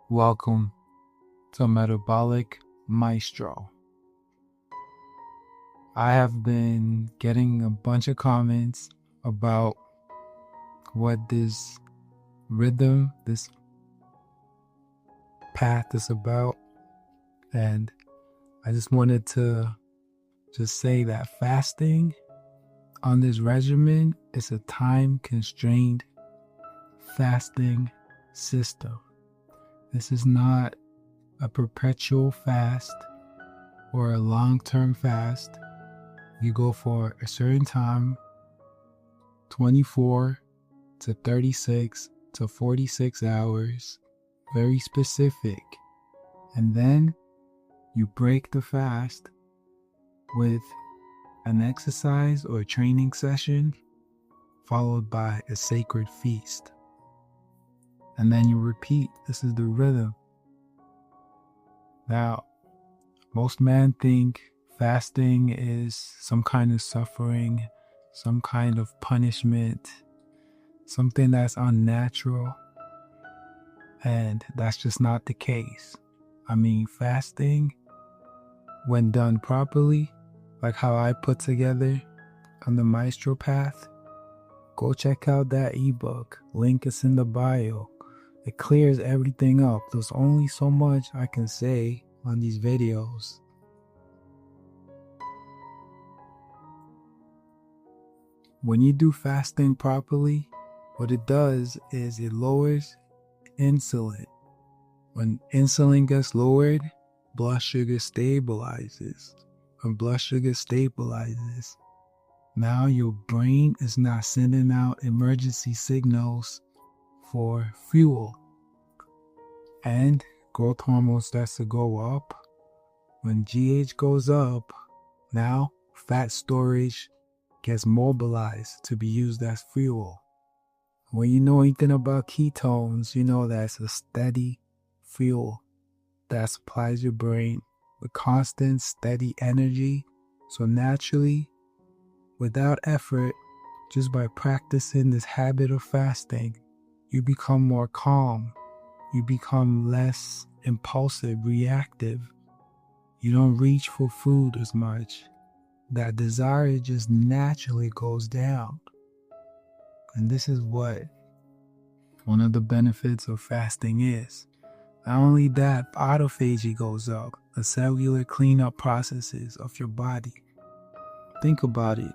Welcome to Metabolic Maestro. I have been getting a bunch of comments about what this rhythm, this path is about, and I just wanted to say that fasting on this regimen is a time-constrained fasting system. This is not a perpetual fast or a long-term fast. You go for a certain time, 24 to 36 to 46 hours, very specific. And then you break the fast with an exercise or a training session followed by a sacred feast. And then you repeat. This is the rhythm. Now, most men think fasting is some kind of suffering, some kind of punishment, something that's unnatural. And that's just not the case. I mean, fasting, when done properly, like how I put together on the Maestro path, go check out that ebook. Link is in the bio. It clears everything up. There's only so much I can say on these videos. When you do fasting properly, what it does is it lowers insulin. When insulin gets lowered, blood sugar stabilizes. When blood sugar stabilizes, now your brain is not sending out emergency signals for fuel, and growth hormone starts to go up. When GH goes up, now fat storage gets mobilized to be used as fuel. When you know anything about ketones, you know that's a steady fuel that supplies your brain with constant, steady energy. So naturally, without effort, just by practicing this habit of fasting, you become more calm. You become less impulsive, reactive. You don't reach for food as much. That desire just naturally goes down. And this is what one of the benefits of fasting is. Not only that, autophagy goes up, the cellular cleanup processes of your body. Think about it.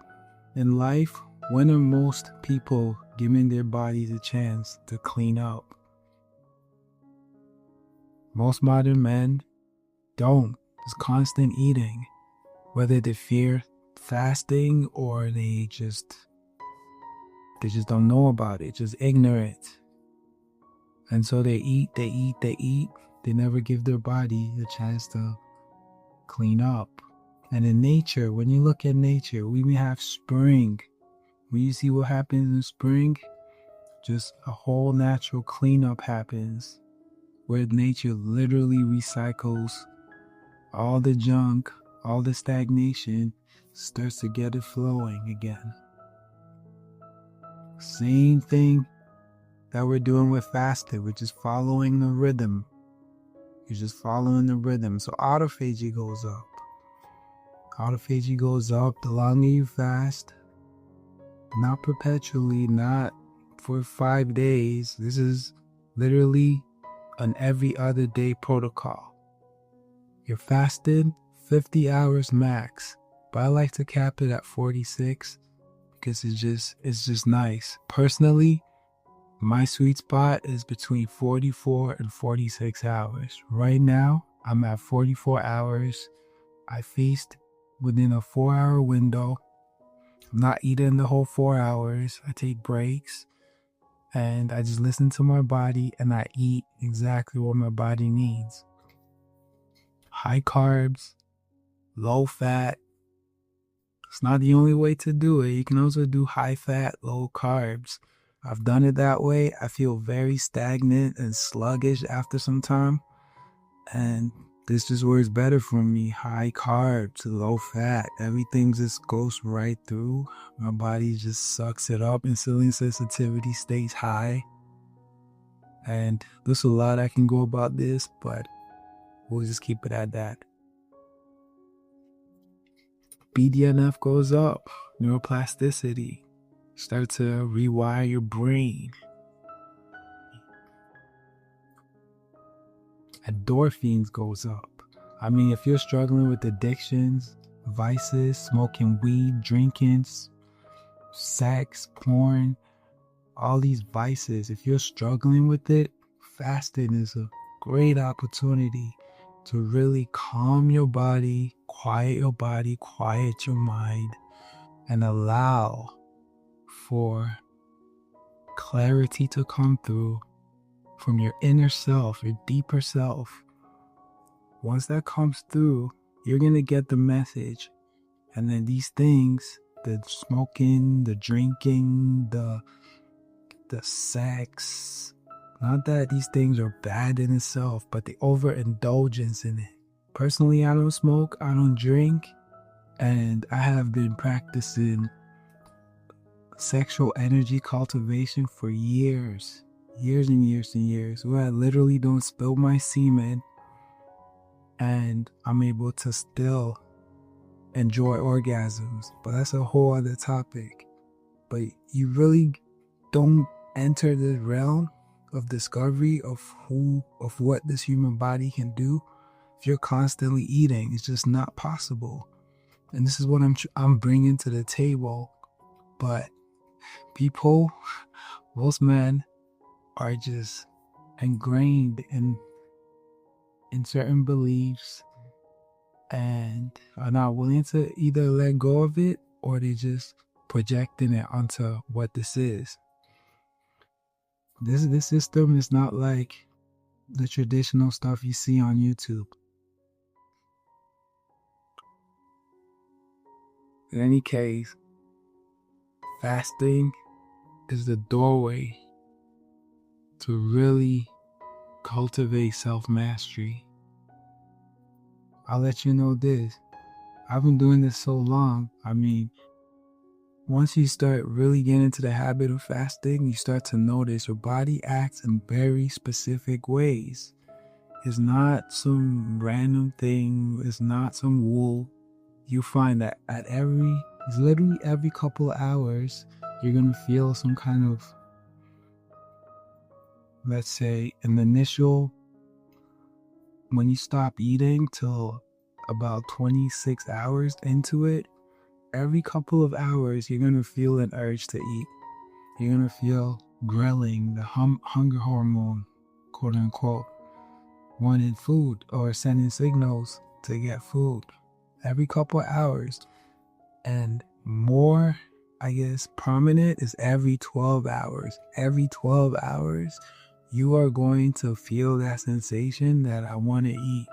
In life, when are most people giving their bodies a chance to clean up? Most modern men don't. It's constant eating. Whether they fear fasting or they just don't know about it, just ignorant. And so they eat. They never give their body a chance to clean up. And in nature, when you look at nature, we may have spring. When you see what happens in spring, just a whole natural cleanup happens where nature literally recycles all the junk, all the stagnation, starts to get it flowing again. Same thing that we're doing with fasting. We're just following the rhythm. You're just following the rhythm. So autophagy goes up. Autophagy goes up the longer you fast. Not perpetually, not for 5 days. This is literally an every other day protocol. You're fasted 50 hours max, but I like to cap it at 46 because it's just nice. Personally, my sweet spot is between 44 and 46 hours. Right now, I'm at 44 hours. I feast within a 4-hour window. I'm not eating the whole 4 hours. I take breaks and I just listen to my body and I eat exactly what my body needs. High carbs, low fat. It's not the only way to do it. You can also do high fat, low carbs. I've done it that way. I feel very stagnant and sluggish after some time. And this just works better for me. High carbs, low fat. Everything just goes right through. My body just sucks it up. Insulin sensitivity stays high. And there's a lot I can go about this, but we'll just keep it at that. BDNF goes up, neuroplasticity. Start to rewire your brain. Endorphins goes up. I mean, if you're struggling with addictions, vices, smoking weed, drinking, sex, porn, all these vices, if you're struggling with it, fasting is a great opportunity to really calm your body, quiet your mind, and allow for clarity to come through from your inner self, your deeper self. Once that comes through, you're going to get the message. And then these things, the smoking, the drinking, the sex, not that these things are bad in itself, but the overindulgence in it. Personally, I don't smoke, I don't drink, and I have been practicing sexual energy cultivation for years and years, where I literally don't spill my semen, and I'm able to still enjoy orgasms. But that's a whole other topic. But you really don't enter the realm of discovery of what this human body can do if you're constantly eating. It's just not possible. And this is what I'm bringing to the table. But people, most men, are just ingrained in certain beliefs and are not willing to either let go of it, or they just projecting it onto what this is. This system is not like the traditional stuff you see on YouTube. In any case, fasting is the doorway to really cultivate self-mastery. I'll let you know this. I've been doing this so long. I mean, once you start really getting into the habit of fasting, you start to notice your body acts in very specific ways. It's not some random thing. It's not some wool. You find that it's literally every couple of hours, you're going to feel some kind of, let's say, an initial, when you stop eating till about 26 hours into it, every couple of hours, you're going to feel an urge to eat. You're going to feel grilling, the hunger hormone, quote unquote, wanting food or sending signals to get food every couple of hours. And more, I guess, prominent is every 12 hours. Every 12 hours, you are going to feel that sensation that I want to eat.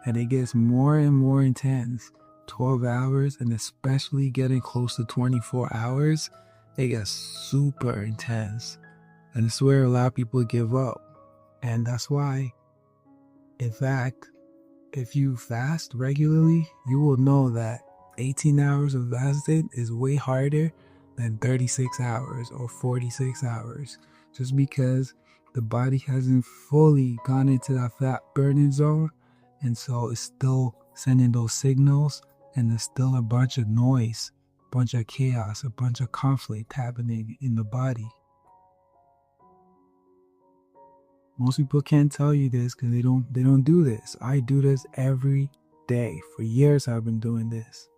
And it gets more and more intense. 12 hours, and especially getting close to 24 hours, it gets super intense. And it's where a lot of people give up. And that's why, in fact, if you fast regularly, you will know that 18 hours of fasting is way harder than 36 hours or 46 hours. Just because the body hasn't fully gone into that fat burning zone. And so it's still sending those signals. And there's still a bunch of noise, a bunch of chaos, a bunch of conflict happening in the body. Most people can't tell you this because they don't do this. I do this every day. For years I've been doing this.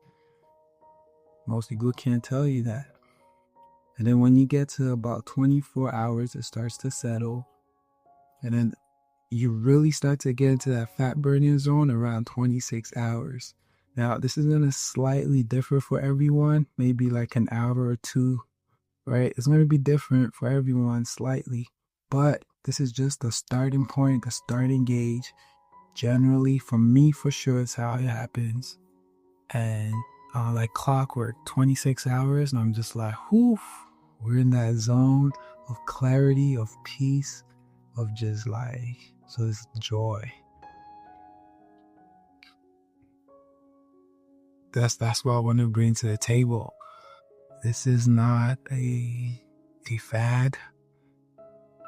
Most people can't tell you that. And then when you get to about 24 hours, it starts to settle. And then you really start to get into that fat burning zone around 26 hours. Now, this is going to slightly differ for everyone, maybe like an hour or two, right? It's going to be different for everyone slightly, but this is just the starting point, the starting gauge. Generally, for me, for sure, it's how it happens. And like clockwork, 26 hours, and I'm just like, whoo, we're in that zone of clarity, of peace, of just like, so it's joy. That's what I want to bring to the table. This is not a fad.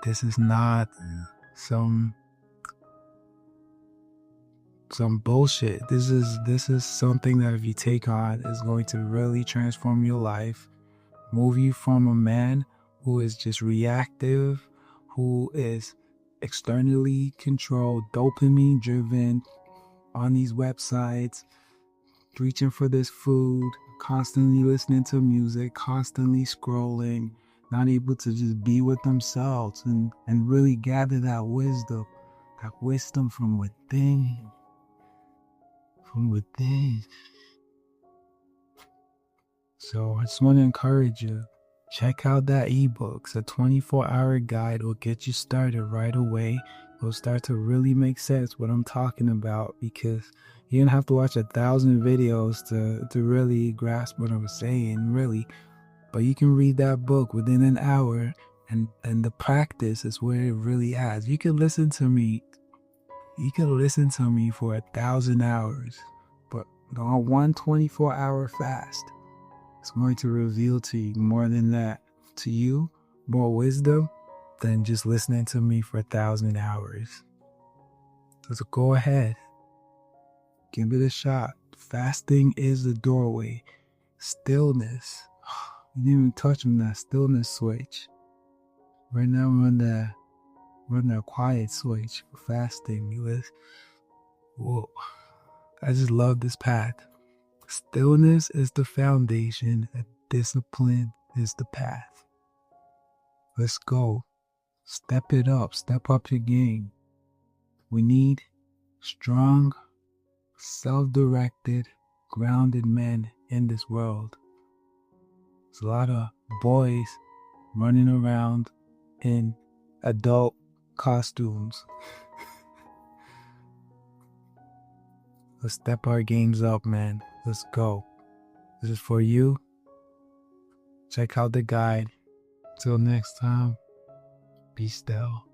This is not some bullshit. This is something that if you take on is going to really transform your life, move you from a man who is just reactive, who is externally controlled, dopamine driven on these websites, reaching for this food, constantly listening to music, constantly scrolling, not able to just be with themselves and really gather that wisdom from within. So I just want to encourage you, check out that ebook. It's a 24-hour guide. Will get you started right away. It'll start to really make sense what I'm talking about, because you don't have to watch 1,000 videos to really grasp what I'm saying, really. But you can read that book within an hour, and the practice is where it really adds. You can listen to me. You can listen to me for 1,000 hours, but on one 24-hour fast, it's going to reveal to you more than that. To you, more wisdom than just listening to me for 1,000 hours. So go ahead. Give it a shot. Fasting is the doorway. Stillness. You didn't even touch on that stillness switch. Right now we're on that quiet switch for fasting. Whoa. I just love this path. Stillness is the foundation, and discipline is the path. Let's go. Step it up. Step up your game. We need strong, self-directed, grounded men in this world. There's a lot of boys running around in adult costumes. Let's step our games up, man. Let's go. This is for you. Check out the guide. Till next time, be still.